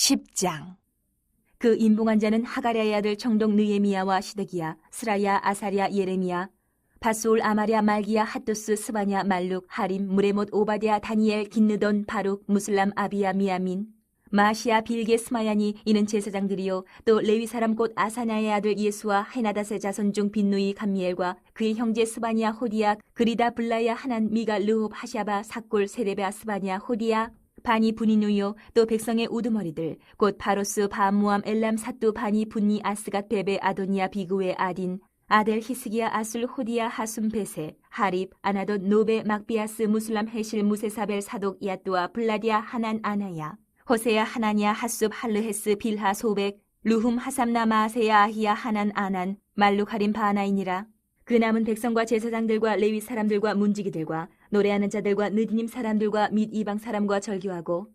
10장. 그 임봉한 자는 하가랴의 아들 청독 느헤미야와 시드기야, 스라야, 아사랴, 예레미야, 바스올, 아마랴, 말기야, 핫도스, 스바냐, 말룩, 하림, 무레못, 오바댜, 다니엘, 긴느돈, 바룩, 무슬람, 아비야, 미야민, 마시아, 빌게, 스마야니. 이는 제사장들이요 또 레위 사람 곧 아사냐의 아들 예수와 헤나닷의 자손 중 빈누이, 감미엘과 그의 형제 스바냐, 호디야, 그리다, 블라야, 하난, 미가, 르홉, 하샤바, 사골, 세레베아, 스바냐, 호디야, 바니, 분이누요. 또 백성의 우두머리들 곧 바로스, 바암모암, 엘람, 사뚜, 바니, 분니, 아스갓, 베베, 아도니아, 비그웨, 아딘, 아델, 히스기야, 아술, 호디야, 하숨, 베세, 하립, 아나돗, 노베, 막비아스, 무슬람, 헤실, 무세사벨, 사독, 야뚜아, 블라디아, 하난, 아나야, 호세야, 하나냐, 하숲, 할르헤스, 빌하, 소백, 루훔, 하삼나, 마세야, 아히야, 하난, 아난, 말룩, 하림, 바하나이니라. 그 남은 백성과 제사장들과 레위 사람들과 문지기들과 노래하는 자들과 느디님 사람들과 및 이방 사람과 절규하고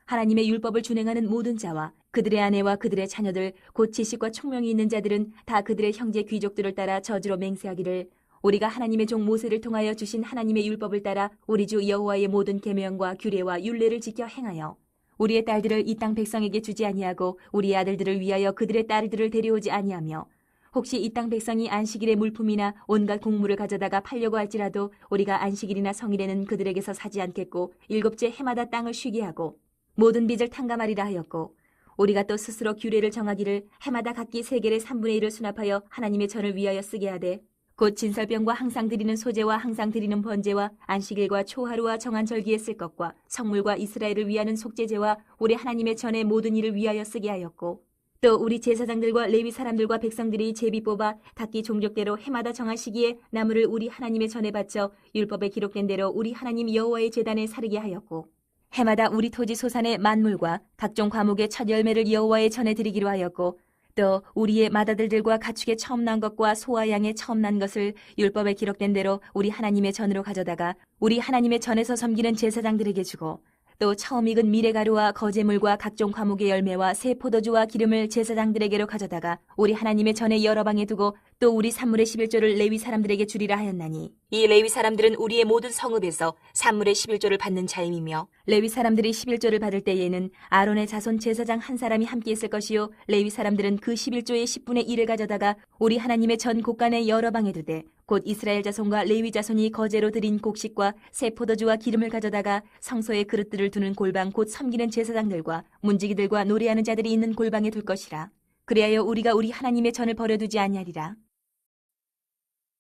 하나님의 율법을 준행하는 모든 자와 그들의 아내와 그들의 자녀들 곧 지식과 총명이 있는 자들은 다 그들의 형제 귀족들을 따라 저주로 맹세하기를 우리가 하나님의 종 모세를 통하여 주신 하나님의 율법을 따라 우리 주 여호와의 모든 계명과 규례와 율례를 지켜 행하여 우리의 딸들을 이 땅 백성에게 주지 아니하고 우리의 아들들을 위하여 그들의 딸들을 데려오지 아니하며 혹시 이 땅 백성이 안식일의 물품이나 온갖 곡물을 가져다가 팔려고 할지라도 우리가 안식일이나 성일에는 그들에게서 사지 않겠고 일곱째 해마다 땅을 쉬게 하고 모든 빚을 탕감하리라 하였고 우리가 또 스스로 규례를 정하기를 해마다 각기 세겔의 3분의 1을 수납하여 하나님의 전을 위하여 쓰게 하되 곧 진설병과 항상 드리는 소제와 항상 드리는 번제와 안식일과 초하루와 정한 절기에 쓸 것과 성물과 이스라엘을 위하는 속죄제와 우리 하나님의 전의 모든 일을 위하여 쓰게 하였고 또 우리 제사장들과 레위 사람들과 백성들이 제비 뽑아 각기 종족대로 해마다 정한 시기에 나무를 우리 하나님의 전에 바쳐 율법에 기록된 대로 우리 하나님 여호와의 제단에 사르게 하였고 해마다 우리 토지 소산의 만물과 각종 과목의 첫 열매를 여호와의 전에 드리기로 하였고 또 우리의 맏아들들과 가축의 처음 난 것과 소와 양의 처음 난 것을 율법에 기록된 대로 우리 하나님의 전으로 가져다가 우리 하나님의 전에서 섬기는 제사장들에게 주고 또 처음 익은 미레가루와 거제물과 각종 과목의 열매와 새 포도주와 기름을 제사장들에게로 가져다가 우리 하나님의 전에 여러 방에 두고 또 우리 산물의 11조를 레위 사람들에게 주리라 하였나니 이 레위 사람들은 우리의 모든 성읍에서 산물의 11조를 받는 자임이며 레위 사람들이 11조를 받을 때에는 아론의 자손 제사장 한 사람이 함께 있을 것이요 레위 사람들은 그 11조의 10분의 1을 가져다가 우리 하나님의 전 곳간의 여러 방에 두되 곧 이스라엘 자손과 레위 자손이 거제로 드린 곡식과 새 포도주와 기름을 가져다가 성소의 그릇들을 두는 골방 곧 섬기는 제사장들과 문지기들과 노래하는 자들이 있는 골방에 둘 것이라. 그리하여 우리가 우리 하나님의 전을 버려두지 아니하리라.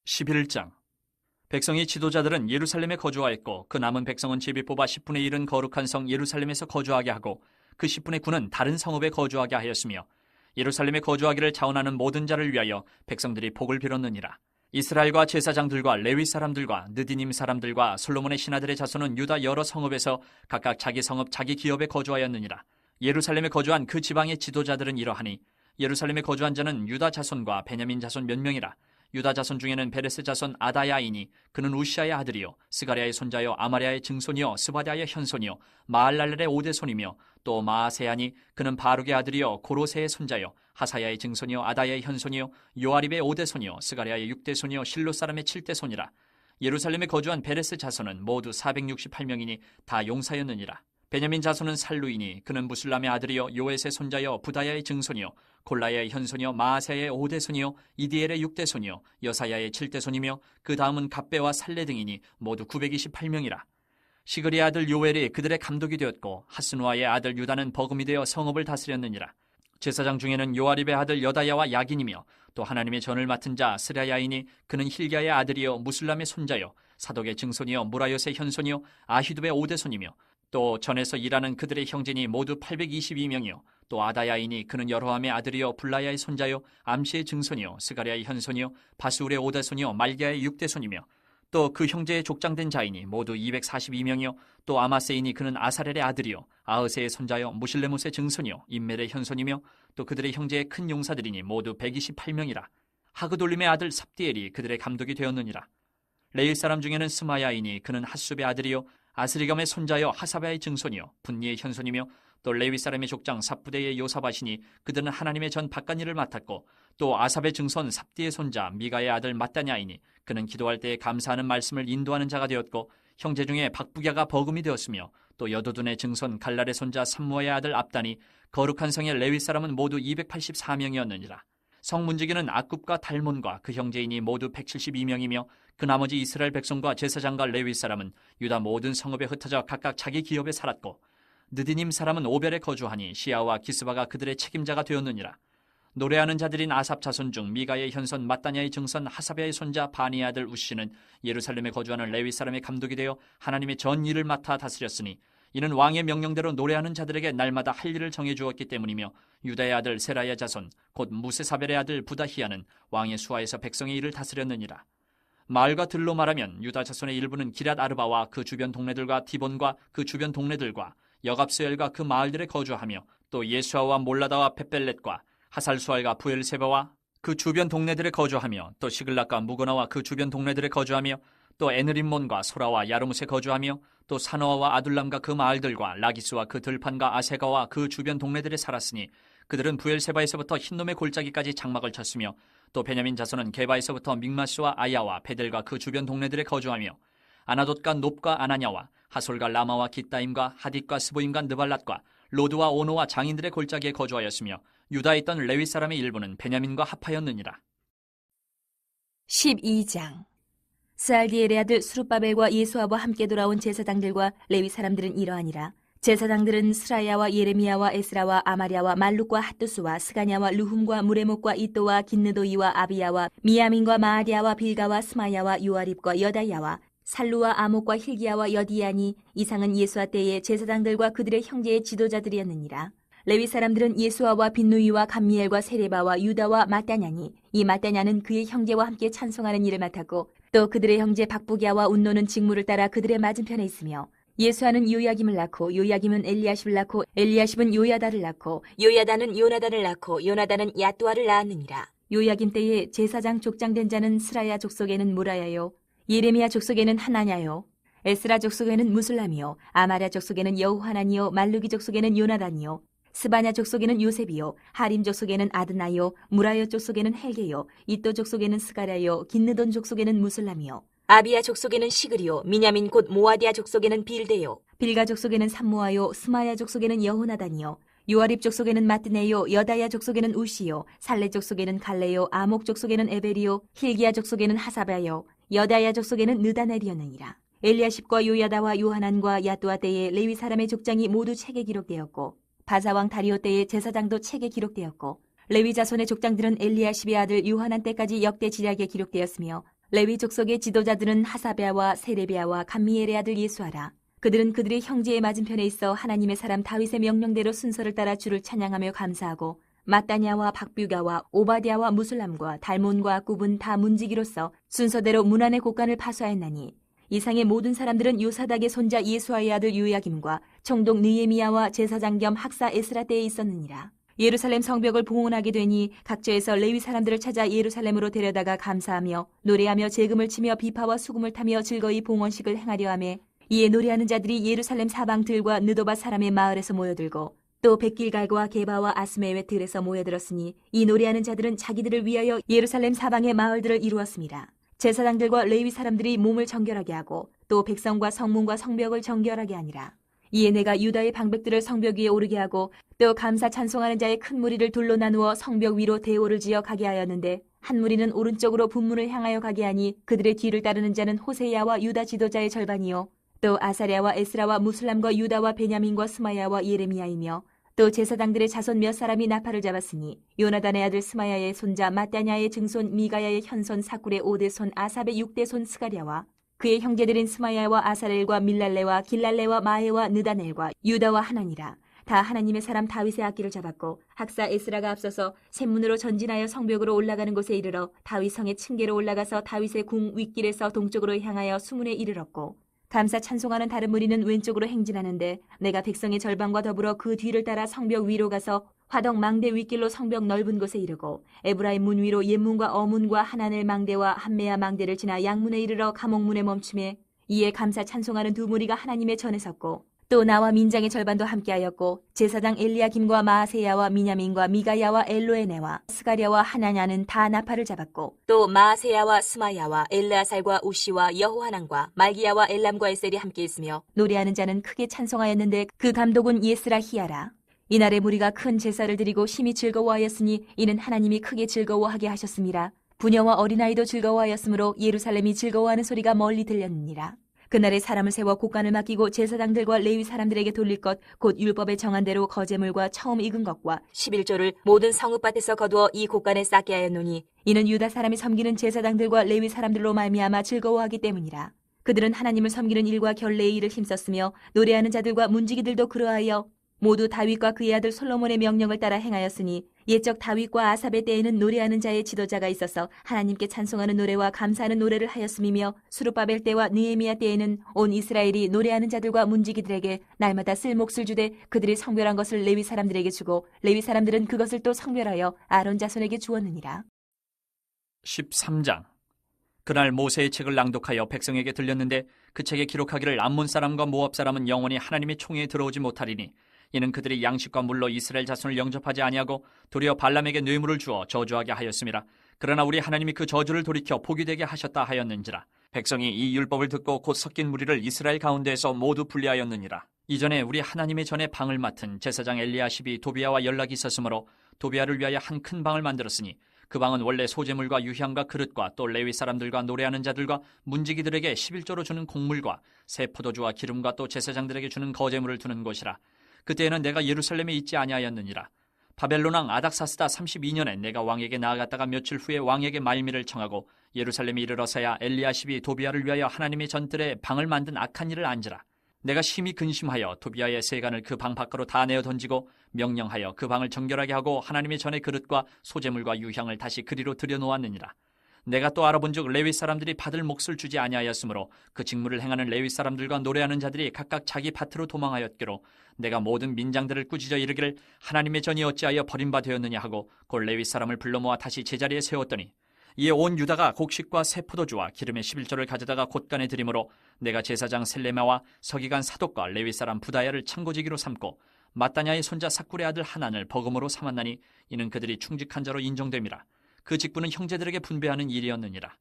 11장. 백성의 지도자들은 예루살렘에 거주하였고 그 남은 백성은 제비 뽑아 10분의 1은 거룩한 성 예루살렘에서 거주하게 하고 그 10분의 9는 다른 성읍에 거주하게 하였으며 예루살렘에 거주하기를 자원하는 모든 자를 위하여 백성들이 복을 빌었느니라. 이스라엘과 제사장들과 레위 사람들과 느디님 사람들과 솔로몬의 신하들의 자손은 유다 여러 성읍에서 각각 자기 성읍 자기 기업에 거주하였느니라. 예루살렘에 거주한 그 지방의 지도자들은 이러하니 예루살렘에 거주한 자는 유다 자손과 베냐민 자손 몇 명이라. 유다 자손 중에는 베레스 자손 아다야이니 그는 우시아의 아들이요 스가랴의 손자요 아마랴의 증손이요 스바랴의 현손이요 마알랄렐의 오대손이며 또 마아세야니 그는 바룩의 아들이요 고로세의 손자요 하사야의 증손이요 아다야의 현손이요 요아립의 오대손이요 스가랴의 육대손이요 실로 사람의 칠대손이라. 예루살렘에 거주한 베레스 자손은 모두 468명이니 다 용사였느니라. 베냐민 자손은 살루이니 그는 무술람의 아들이요 요엣의 손자요 부다야의 증손이요 골라야의 현손이요 마아세야의 오대손이요 이디엘의 육대손이요 여사야의 칠대손이며 그 다음은 갑배와 살레 등이니 모두 928명이라. 시그리의 아들 요엘이 그들의 감독이 되었고 하스누아의 아들 유다는 버금이 되어 성읍을 다스렸느니라. 제사장 중에는 요아립의 아들 여다야와 야긴이며 또 하나님의 전을 맡은 자 스라야이니 그는 힐기야의 아들이요 무술람의 손자요 사독의 증손이요 무라요스의 현손이요 아히두의 오대손이며 또 전에서 일하는 그들의 형제니 모두 822명이요 또 아다야이니 그는 여로함의 아들이요 블라야의 손자요 암시의 증손이요 스가랴의 현손이요 바스울의 오대손이요 말기야의 육대손이며 또 그 형제의 족장된 자이니 모두 242명이요 또 아마세이니 그는 아사렐의 아들이요 아흐세의 손자요 무실레못의 증손이요 임멜의 현손이며 또 그들의 형제의 큰 용사들이니 모두 128명이라. 하그돌림의 아들 삽디엘이 그들의 감독이 되었느니라. 레일 사람 중에는 스마야이니 그는 핫숲의 아들이요 아스리감의 손자여 하사바의 증손이요 분니의 현손이며 또 레위 사람의 족장 삽부대의 요사바시니 그들은 하나님의 전 바깥일을 맡았고 또 아삽의 증손 삽디의 손자 미가의 아들 mat다냐이니 그는 기도할 때에 감사하는 말씀을 인도하는 자가 되었고 형제 중에 박부갸가 버금이 되었으며 또 여도둔의 증손 갈랄의 손자 삼무아의 아들 압단이 거룩한 성의 레위 사람은 모두 284명이었느니라. 성 문지기는 악굽과 달몬과 그 형제인이 모두 172명이며 그 나머지 이스라엘 백성과 제사장과 레위 사람은 유다 모든 성읍에 흩어져 각각 자기 기업에 살았고 느디님 사람은 오벨에 거주하니 시아와 기스바가 그들의 책임자가 되었느니라. 노래하는 자들인 아삽 자손 중 미가의 현손 mat단야의 증손 하사베의 손자 바니의 아들 우시는 예루살렘에 거주하는 레위 사람의 감독이 되어 하나님의 전 일을 맡아 다스렸으니 이는 왕의 명령대로 노래하는 자들에게 날마다 할 일을 정해 주었기 때문이며 유다의 아들 세라야 자손 곧 무세사벨의 아들 부다히야는 왕의 수하에서 백성의 일을 다스렸느니라. 마을과 들로 말하면 유다 자손의 일부는 기럇 아르바와 그 주변 동네들과 디본과 그 주변 동네들과 여갑스엘과 그 마을들에 거주하며 또 예수아와 몰라다와 벳벨렛과 하살수알과 부엘세바와 그 주변 동네들에 거주하며 또 시글락과 무고나와 그 주변 동네들에 거주하며 또 에느림몬과 소라와 야르뭇에 거주하며 또 사노아와 아둘람과 그 마을들과 라기스와 그 들판과 아세가와 그 주변 동네들에 살았으니 그들은 부엘세바에서부터 흰놈의 골짜기까지 장막을 쳤으며 또 베냐민 자손은 게바에서부터 믹마스와 아야와 베델과 그 주변 동네들에 거주하며 아나돗과 높과 아나냐와 하솔과 라마와 깃다임과 하딧과 스보임과 느발랏과 로드와 오노와 장인들의 골짜기에 거주하였으며 유다에 있던 레위 사람의 일부는 베냐민과 합하였느니라. 12장. 스알디엘의 아들 스룹바벨과 예수아와 함께 돌아온 제사장들과 레위 사람들은 이러하니라. 제사장들은 스라야와 예레미야와 에스라와 아마랴와 말룩과 핫두스와 스가냐와 르훔과 무레목과 이또와 긴느도이와 아비야와 미야민과 마아디아와 빌가와 스마야와 요아립과 여다야와 살루와 아목과 힐기야와 여디야니 이상은 예수아 때의 제사장들과 그들의 형제의 지도자들이었느니라. 레위 사람들은 예수아와 빈누이와 감미엘과 세레바와 유다와 마따냐니 이 마따냐는 그의 형제와 함께 찬송하는 일을 맡았고 또 그들의 형제 박부갸와 운노는 직무를 따라 그들의 맞은편에 있으며 예수아는 요야김을 낳고 요야김은 엘리야십을 낳고 엘리야십은 요야다를 낳고 요야다는 요나단을 낳고 요나단은 야뚜아를 낳았느니라. 요야김 때에 제사장 족장된 자는 스라야 족속에는 무라야요 예레미야 족속에는 하나냐요 에스라 족속에는 무술람이요 아마랴 족속에는 여호하나니요 말루기 족속에는 요나단이요 스바냐 족속에는 요셉이요 하림 족속에는 아드나요 무라여 족속에는 헬게요 이또 족속에는 스가랴요 긴느돈 족속에는 무술람이요 아비야 족속에는 시그리요 미냐민 곧 모아디아 족속에는 빌데요 빌가 족속에는 삼모아요 스마야 족속에는 여호나단이요 요아립 족속에는 마뜨네요 여다야 족속에는 우시요 살레 족속에는 갈레요 아목 족속에는 에벨이요 힐기야 족속에는 하사바요 여다야 족속에는 느다넬이었느니라. 엘리야십과 요야다와 요하난과 야뚜아 때에 레위 사람의 족장이 모두 책에 기록되었고 바사왕 다리오 때의 제사장도 책에 기록되었고 레위 자손의 족장들은 엘리야십의 아들 요하난 때까지 역대 지략에 기록되었으며 레위 족속의 지도자들은 하사베아와 세레베아와 감미엘의 아들 예수아라. 그들은 그들의 형제의 맞은편에 있어 하나님의 사람 다윗의 명령대로 순서를 따라 주를 찬양하며 감사하고 마따냐와 박뷰가와 오바댜와 무술람과 달몬과 굽은 다 문지기로서 순서대로 문안의 곳간을 파수하였나니 이상의 모든 사람들은 요사닥의 손자 예수아의 아들 요야김과 총독 느헤미야와 제사장 겸 학사 에스라 때에 있었느니라. 예루살렘 성벽을 봉헌하게 되니 각처에서 레위 사람들을 찾아 예루살렘으로 데려다가 감사하며 노래하며 재금을 치며 비파와 수금을 타며 즐거이 봉헌식을 행하려 하매 이에 노래하는 자들이 예루살렘 사방들과 느도바 사람의 마을에서 모여들고 또 백길갈과 게바와 아스메웻 들에서 모여들었으니 이 노래하는 자들은 자기들을 위하여 예루살렘 사방의 마을들을 이루었습니다. 제사장들과 레위 사람들이 몸을 정결하게 하고 또 백성과 성문과 성벽을 정결하게 하니라. 이에 내가 유다의 방백들을 성벽 위에 오르게 하고 또 감사 찬송하는 자의 큰 무리를 둘로 나누어 성벽 위로 대오를 지어 가게 하였는데 한 무리는 오른쪽으로 분문을 향하여 가게 하니 그들의 뒤를 따르는 자는 호세야와 유다 지도자의 절반이요 또 아사랴와 에스라와 무술람과 유다와 베냐민과 스마야와 예레미야이며 또 제사장들의 자손 몇 사람이 나팔을 잡았으니 요나단의 아들 스마야의 손자 마따냐의 증손 미가야의 현손 사꿀의 5대손 아삽의 6대손 스가랴와 그의 형제들인 스마야와 아사렐과 밀랄레와 길랄레와 마에와 느다넬과 유다와 하나니라. 다 하나님의 사람 다윗의 악기를 잡았고 학사 에스라가 앞서서 샘문으로 전진하여 성벽으로 올라가는 곳에 이르러 다윗 성의 층계로 올라가서 다윗의 궁 윗길에서 동쪽으로 향하여 수문에 이르렀고 감사 찬송하는 다른 무리는 왼쪽으로 행진하는데 내가 백성의 절반과 더불어 그 뒤를 따라 성벽 위로 가서 화덕 망대 윗길로 성벽 넓은 곳에 이르고 에브라임 문 위로 옛문과 어문과 하나넬 망대와 한메아 망대를 지나 양문에 이르러 감옥문에 멈춤에 이에 감사 찬송하는 두 무리가 하나님의 전에 섰고 또 나와 민장의 절반도 함께하였고 제사장 엘리야김과 마아세야와 미냐민과 미가야와 엘로에네와 스가랴와 하나냐는 다 나팔을 잡았고 또 마아세야와 스마야와 엘르아살과 우시와 여호하난과 말기야와 엘람과 에셀이 함께 있으며 노래하는 자는 크게 찬송하였는데 그 감독은 예스라히야라. 이날에 무리가 큰 제사를 드리고 심히 즐거워하였으니 이는 하나님이 크게 즐거워하게 하셨습니다. 부녀와 어린아이도 즐거워하였으므로 예루살렘이 즐거워하는 소리가 멀리 들렸느니라. 그날에 사람을 세워 곡간을 맡기고 제사장들과 레위 사람들에게 돌릴 것 곧 율법에 정한 대로 거제물과 처음 익은 것과 11조를 모든 성읍밭에서 거두어 이 곡간에 쌓게 하였노니 이는 유다 사람이 섬기는 제사장들과 레위 사람들로 말미암아 즐거워하기 때문이라. 그들은 하나님을 섬기는 일과 결례의 일을 힘썼으며 노래하는 자들과 문지기들도 그러하여 모두 다윗과 그의 아들 솔로몬의 명령을 따라 행하였으니 옛적 다윗과 아삽의 때에는 노래하는 자의 지도자가 있어서 하나님께 찬송하는 노래와 감사하는 노래를 하였음이며 수르바벨 때와 느헤미야 때에는 온 이스라엘이 노래하는 자들과 문지기들에게 날마다 쓸 몫을 주되 그들이 성별한 것을 레위 사람들에게 주고 레위 사람들은 그것을 또 성별하여 아론 자손에게 주었느니라. 13장. 그날 모세의 책을 낭독하여 백성에게 들렸는데 그 책에 기록하기를 암몬 사람과 모압 사람은 영원히 하나님의 총회에 들어오지 못하리니 이는 그들이 양식과 물로 이스라엘 자손을 영접하지 아니하고 도리어 발람에게 뇌물을 주어 저주하게 하였음이라. 그러나 우리 하나님이 그 저주를 돌이켜 복이 되게 하셨다 하였는지라. 백성이 이 율법을 듣고 곧 섞인 무리를 이스라엘 가운데에서 모두 분리하였느니라. 이전에 우리 하나님의 전에 방을 맡은 제사장 엘리야십이 도비야와 연락이 있었으므로 도비야를 위하여 한 큰 방을 만들었으니 그 방은 원래 소재물과 유향과 그릇과 또 레위 사람들과 노래하는 자들과 문지기들에게 11조로 주는 곡물과 새 포도주와 기름과 또 제사장들에게 주는 거제물을 두는 곳이라. 그때에는 내가 예루살렘에 있지 아니하였느니라. 바벨론 왕 아닥사스다 32년에 내가 왕에게 나아갔다가 며칠 후에 왕에게 말미를 청하고 예루살렘에 이르러서야 엘리야십이 도비야를 위하여 하나님의 전뜰에 방을 만든 악한 일을 안지라. 내가 심히 근심하여 도비야의 세간을 그 방 밖으로 다 내어 던지고 명령하여 그 방을 정결하게 하고 하나님의 전의 그릇과 소재물과 유향을 다시 그리로 들여놓았느니라. 내가 또 알아본즉 레위 사람들이 받을 몫을 주지 아니하였으므로 그 직무를 행하는 레위 사람들과 노래하는 자들이 각각 자기 밭으로 도망하였기로 내가 모든 민장들을 꾸짖어 이르기를 하나님의 전이 어찌하여 버림바 되었느냐 하고 곧 레위 사람을 불러 모아 다시 제자리에 세웠더니 이에 온 유다가 곡식과 새 포도주와 기름의 11조를 가져다가 곳간에 드림으로 내가 제사장 셀레마와 서기관 사독과 레위 사람 부다야를 창고지기로 삼고 마따냐의 손자 삭굴의 아들 하난을 버금으로 삼았나니 이는 그들이 충직한 자로 인정됨이라. 그 직분은 형제들에게 분배하는 일이었느니라.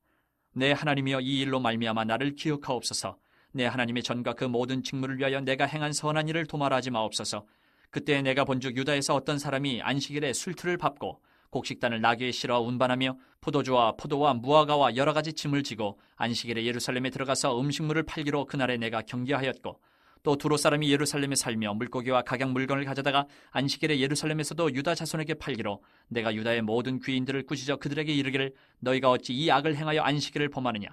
내 하나님이여 이 일로 말미암아 나를 기억하옵소서. 내 하나님의 전과 그 모든 직무를 위하여 내가 행한 선한 일을 도말하지 마옵소서. 그때 내가 본즉 유다에서 어떤 사람이 안식일에 술틀을 밟고 곡식단을 나귀에 실어 운반하며 포도주와 포도와 무화과와 여러 가지 짐을 지고 안식일에 예루살렘에 들어가서 음식물을 팔기로 그날에 내가 경계하였고 또 두로 사람이 예루살렘에 살며 물고기와 각양 물건을 가져다가 안식일에 예루살렘에서도 유다 자손에게 팔기로 내가 유다의 모든 귀인들을 꾸짖어 그들에게 이르기를 너희가 어찌 이 악을 행하여 안식일을 범하느냐.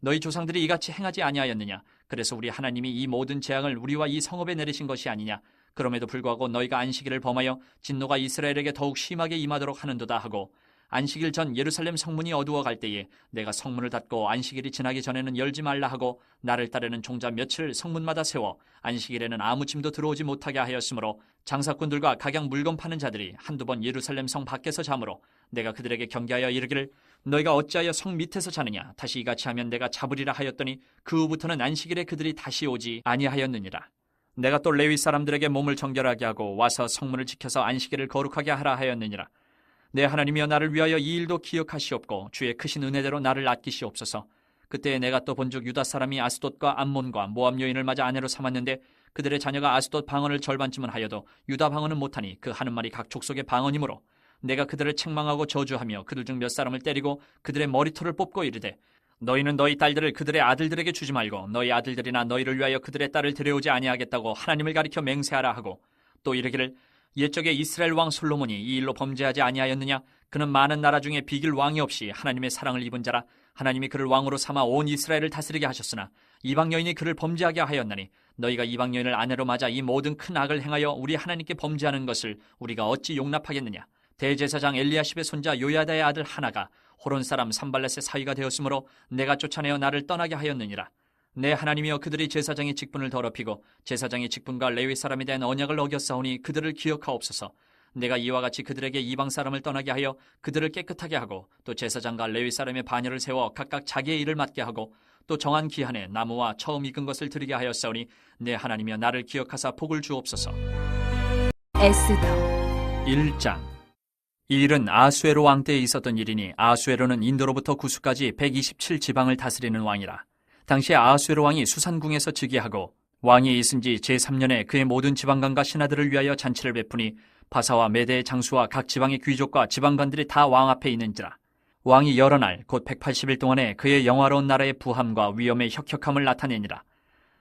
너희 조상들이 이같이 행하지 아니하였느냐. 그래서 우리 하나님이 이 모든 재앙을 우리와 이 성읍에 내리신 것이 아니냐. 그럼에도 불구하고 너희가 안식일을 범하여 진노가 이스라엘에게 더욱 심하게 임하도록 하는도다 하고 안식일 전 예루살렘 성문이 어두워갈 때에 내가 성문을 닫고 안식일이 지나기 전에는 열지 말라 하고 나를 따르는 종자 며칠 성문마다 세워 안식일에는 아무 짐도 들어오지 못하게 하였으므로 장사꾼들과 각양 물건 파는 자들이 한두 번 예루살렘 성 밖에서 자므로 내가 그들에게 경계하여 이르기를 너희가 어찌하여 성 밑에서 자느냐. 다시 이같이 하면 내가 잡으리라 하였더니 그 후부터는 안식일에 그들이 다시 오지 아니하였느니라. 내가 또 레위 사람들에게 몸을 정결하게 하고 와서 성문을 지켜서 안식일을 거룩하게 하라 하였느니라. 내 하나님이여 나를 위하여 이 일도 기억하시옵고 주의 크신 은혜대로 나를 아끼시옵소서. 그때 내가 또 본즉 유다 사람이 아스돗과 암몬과 모압 여인을 맞아 아내로 삼았는데 그들의 자녀가 아스돗 방언을 절반쯤은 하여도 유다 방언은 못하니 그 하는 말이 각 족속의 방언이므로 내가 그들을 책망하고 저주하며 그들 중 몇 사람을 때리고 그들의 머리털을 뽑고 이르되 너희는 너희 딸들을 그들의 아들들에게 주지 말고 너희 아들들이나 너희를 위하여 그들의 딸을 데려오지 아니하겠다고 하나님을 가리켜 맹세하라 하고 또 이르기를 옛적에 이스라엘 왕 솔로몬이 이 일로 범죄하지 아니하였느냐. 그는 많은 나라 중에 비길 왕이 없이 하나님의 사랑을 입은 자라. 하나님이 그를 왕으로 삼아 온 이스라엘을 다스리게 하셨으나 이방 여인이 그를 범죄하게 하였나니 너희가 이방 여인을 아내로 맞아 이 모든 큰 악을 행하여 우리 하나님께 범죄하는 것을 우리가 어찌 용납하겠느냐. 대제사장 엘리야십의 손자 요야다의 아들 하나가 호론 사람 산발렛의 사위가 되었으므로 내가 쫓아내어 나를 떠나게 하였느니라. 내 하나님이여 그들이 제사장의 직분을 더럽히고 제사장의 직분과 레위 사람에 대한 언약을 어겼사오니 그들을 기억하옵소서. 내가 이와 같이 그들에게 이방 사람을 떠나게 하여 그들을 깨끗하게 하고 또 제사장과 레위 사람의 반열을 세워 각각 자기의 일을 맡게 하고 또 정한 기한에 나무와 처음 익은 것을 드리게 하였사오니 내 하나님이여 나를 기억하사 복을 주옵소서. 에스더 1장. 이 일은 아수에로 왕 때에 있었던 일이니 아수에로는 인도로부터 구수까지 127지방을 다스리는 왕이라. 당시 아수에로 왕이 수산궁에서 즉위하고 왕이 있은 지 제3년에 그의 모든 지방관과 신하들을 위하여 잔치를 베푸니 바사와 메대의 장수와 각 지방의 귀족과 지방관들이 다 왕 앞에 있는지라. 왕이 여러 날 곧 180일 동안에 그의 영화로운 나라의 부함과 위엄의 혁혁함을 나타내니라.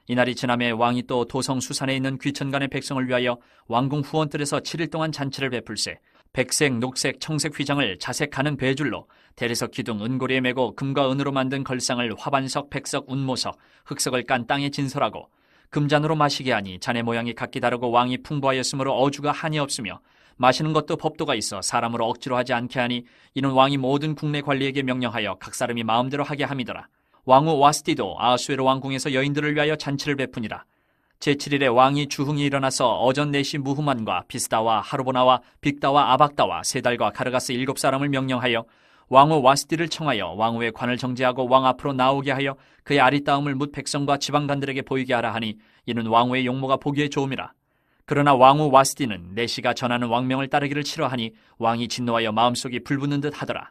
이날이 지남에 왕이 또 도성 수산에 있는 귀천간의 백성을 위하여 왕궁 후원뜰에서 7일 동안 잔치를 베풀세 백색, 녹색, 청색 휘장을 자색 가는 배줄로 대리석 기둥 은고리에 메고 금과 은으로 만든 걸상을 화반석, 백석, 운모석, 흑석을 깐 땅에 진설하고 금잔으로 마시게 하니 잔의 모양이 각기 다르고 왕이 풍부하였으므로 어주가 한이 없으며 마시는 것도 법도가 있어 사람으로 억지로 하지 않게 하니 이는 왕이 모든 국내 관리에게 명령하여 각 사람이 마음대로 하게 함이더라. 왕후 와스디도 아수에로 왕궁에서 여인들을 위하여 잔치를 베푸니라. 제7일에 왕이 주흥이 일어나서 어전 네시 무후만과 비스다와 하르보나와 빅다와 아박다와 세달과 가르가스 7사람을 명령하여 왕후 와스디를 청하여 왕후의 관을 정지하고 왕 앞으로 나오게 하여 그의 아리따움을 뭇 백성과 지방관들에게 보이게 하라 하니 이는 왕후의 용모가 보기에 좋음이라. 그러나 왕후 와스디는 네시가 전하는 왕명을 따르기를 싫어하니 왕이 진노하여 마음속이 불붙는 듯 하더라.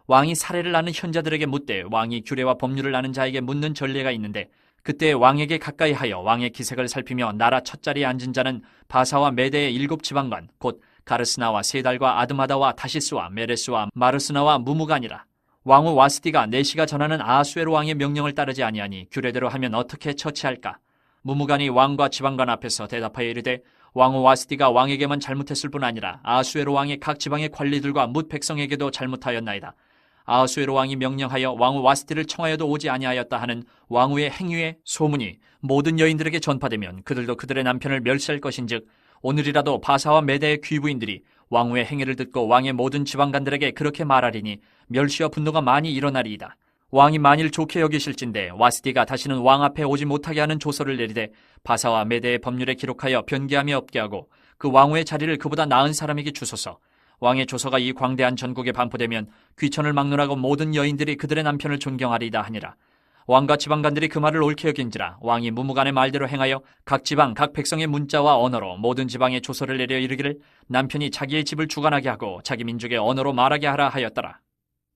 왕이 사례를 아는 현자들에게 묻되 왕이 규례와 법률을 아는 자에게 묻는 전례가 있는데 그때 왕에게 가까이 하여 왕의 기색을 살피며 나라 첫자리에 앉은 자는 바사와 메대의 7지방관 곧 가르스나와 세달과 아드마다와 다시스와 메레스와 마르스나와 무무간이라. 왕후 와스디가 네시가 전하는 아수에로 왕의 명령을 따르지 아니하니 규례대로 하면 어떻게 처치할까? 무무간이 왕과 지방관 앞에서 대답하여 이르되 왕후 와스디가 왕에게만 잘못했을 뿐 아니라 아수에로 왕의 각 지방의 관리들과 뭇 백성에게도 잘못하였나이다. 아수에로 왕이 명령하여 왕후 와스디를 청하여도 오지 아니하였다 하는 왕후의 행위의 소문이 모든 여인들에게 전파되면 그들도 그들의 남편을 멸시할 것인즉 오늘이라도 바사와 메대의 귀부인들이 왕후의 행위를 듣고 왕의 모든 지방관들에게 그렇게 말하리니 멸시와 분노가 많이 일어나리이다. 왕이 만일 좋게 여기실진데 와스디가 다시는 왕 앞에 오지 못하게 하는 조서를 내리되 바사와 메대의 법률에 기록하여 변개함이 없게 하고 그 왕후의 자리를 그보다 나은 사람에게 주소서. 왕의 조서가 이 광대한 전국에 반포되면 귀천을 막론하고 모든 여인들이 그들의 남편을 존경하리이다 하니라. 왕과 지방관들이 그 말을 옳게 여긴지라 왕이 무무간의 말대로 행하여 각 지방 각 백성의 문자와 언어로 모든 지방에 조서를 내려 이르기를 남편이 자기의 집을 주관하게 하고 자기 민족의 언어로 말하게 하라 하였더라.